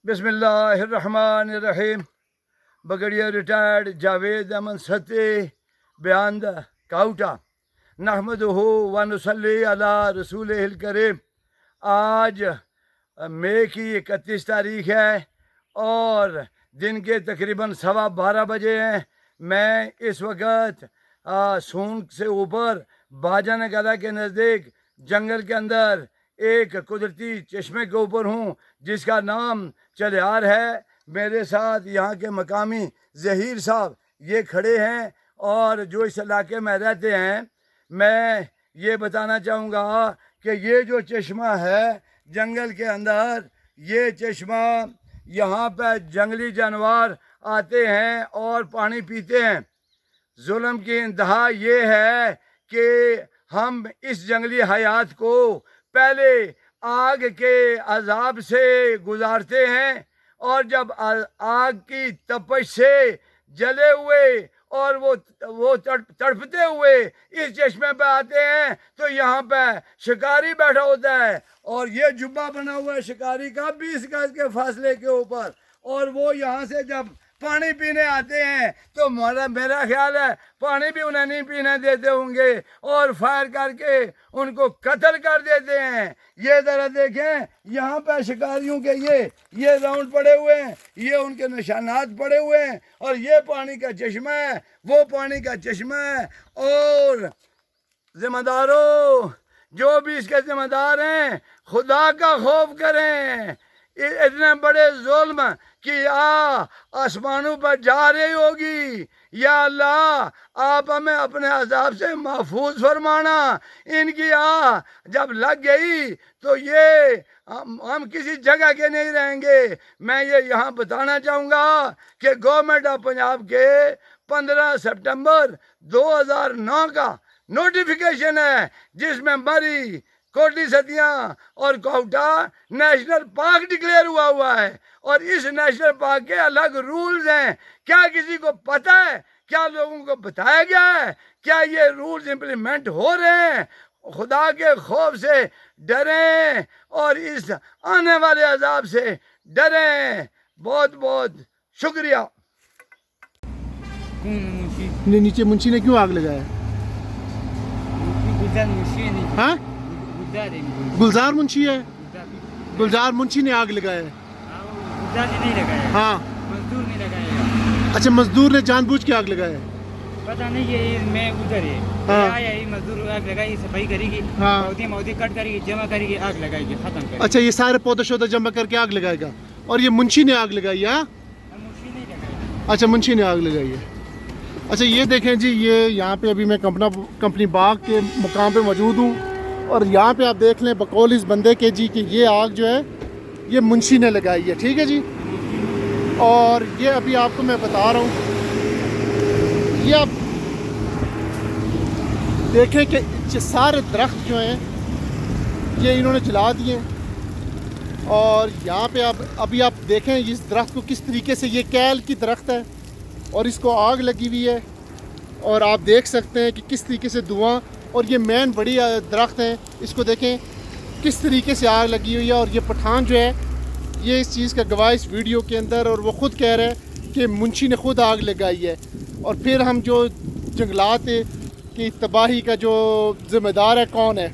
بسم اللہ الرحمن الرحیم. بگڑیا ریٹائرڈ جاوید احمد ستے بیان دا کاؤٹا نحمدہ و نصلی علی رسول الکریم. آج مئی کی 31 تاریخ ہے اور دن کے تقریباً 12:15 بجے ہیں. میں اس وقت سونگ سے اوپر باجا نگلا کے نزدیک جنگل کے اندر ایک قدرتی چشمے کے اوپر ہوں جس کا نام چلیار ہے. میرے ساتھ یہاں کے مقامی ظہیر صاحب یہ کھڑے ہیں اور جو اس علاقے میں رہتے ہیں. میں یہ بتانا چاہوں گا کہ یہ جو چشمہ ہے جنگل کے اندر، یہ چشمہ یہاں پہ جنگلی جانور آتے ہیں اور پانی پیتے ہیں. ظلم کی انتہا یہ ہے کہ ہم اس جنگلی حیات کو پہلے آگ کے عذاب سے گزارتے ہیں اور جب آگ کی تپش سے جلے ہوئے اور وہ تڑپتے ہوئے اس چشمے پہ آتے ہیں تو یہاں پہ شکاری بیٹھا ہوتا ہے اور یہ جبہ بنا ہوا ہے شکاری کا 20 گز کے فاصلے کے اوپر، اور وہ یہاں سے جب پانی پینے آتے ہیں تو میرا خیال ہے پانی بھی انہیں نہیں پینے دیتے ہوں گے اور فائر کر کے ان کو قتل کر دیتے ہیں. یہ ذرا دیکھیں یہاں پہ شکاریوں کے یہ راؤنڈ پڑے ہوئے ہیں، یہ ان کے نشانات پڑے ہوئے ہیں اور یہ پانی کا چشمہ ہے، وہ پانی کا چشمہ ہے. اور ذمہ داروں، جو بھی اس کے ذمہ دار ہیں، خدا کا خوف کریں. اتنے بڑے ظلم کی آسمانوں پر جا رہی ہوگی. یا اللہ آپ ہمیں اپنے عذاب سے محفوظ فرمانا. ان کی جب لگ گئی تو یہ ہم کسی جگہ کے نہیں رہیں گے. میں یہ یہاں بتانا چاہوں گا کہ گورنمنٹ آف پنجاب کے 15 سپٹمبر 2009 کا نوٹیفیکیشن ہے جس میں مری، کوٹلی ستیاں اور کوٹا نیشنل پارک ڈکلیئر ہوا ہے اور اس نیشنل پارک کے الگ رولز ہیں. کیا کسی کو پتہ ہے؟ کیا لوگوں کو بتایا گیا ہے؟ کیا یہ رولز امپلیمنٹ ہو رہے ہیں؟ خدا کے خوف سے ڈریں اور اس آنے والے عذاب سے ڈریں. بہت بہت شکریہ. نیچے منشی نے کیوں آگ لگایا؟ ہاں گلزار منشی ہے، گلزار منشی نے آگ لگایا ہے. ہاں مزدور نہیں لگایا. اچھا مزدور نے جان بوجھ کے آگ لگایا ہے. پتہ نہیں یہ میں ادھر ہے آیا یہ مزدور آگ لگائی، صفائی کرے گی، پودے کٹ کرے گی، جمع کرے گی، آگ لگائے گی، ختم کرے گی. اچھا یہ سارے پودے شودے جمع کر کے آگ لگائے گا اور یہ منشی نے آگ لگائی ہے؟ منشی نہیں لگایا. اچھا منشی نے آگ لگائی ہے. اچھا یہ دیکھیں جی، یہ یہاں پہ ابھی میں کمپنی باغ کے مقام پہ موجود ہوں اور یہاں پہ آپ دیکھ لیں بقول اس بندے کے جی کہ یہ آگ جو ہے یہ منشی نے لگائی ہے. ٹھیک ہے جی. اور یہ ابھی آپ کو میں بتا رہا ہوں، یہ آپ دیکھیں کہ سارے درخت جو ہیں یہ انہوں نے جلا دیے اور یہاں پہ ابھی آپ دیکھیں اس درخت کو کس طریقے سے، یہ کیل کی درخت ہے اور اس کو آگ لگی ہوئی ہے اور آپ دیکھ سکتے ہیں کہ کس طریقے سے دھواں، اور یہ مین بڑی درخت ہیں، اس کو دیکھیں کس طریقے سے آگ لگی ہوئی ہے. اور یہ پٹھان جو ہے یہ اس چیز کا گواہ اس ویڈیو کے اندر، اور وہ خود کہہ رہے ہیں کہ منشی نے خود آگ لگائی ہے. اور پھر ہم جو جنگلات کی تباہی کا جو ذمہ دار ہے کون ہے؟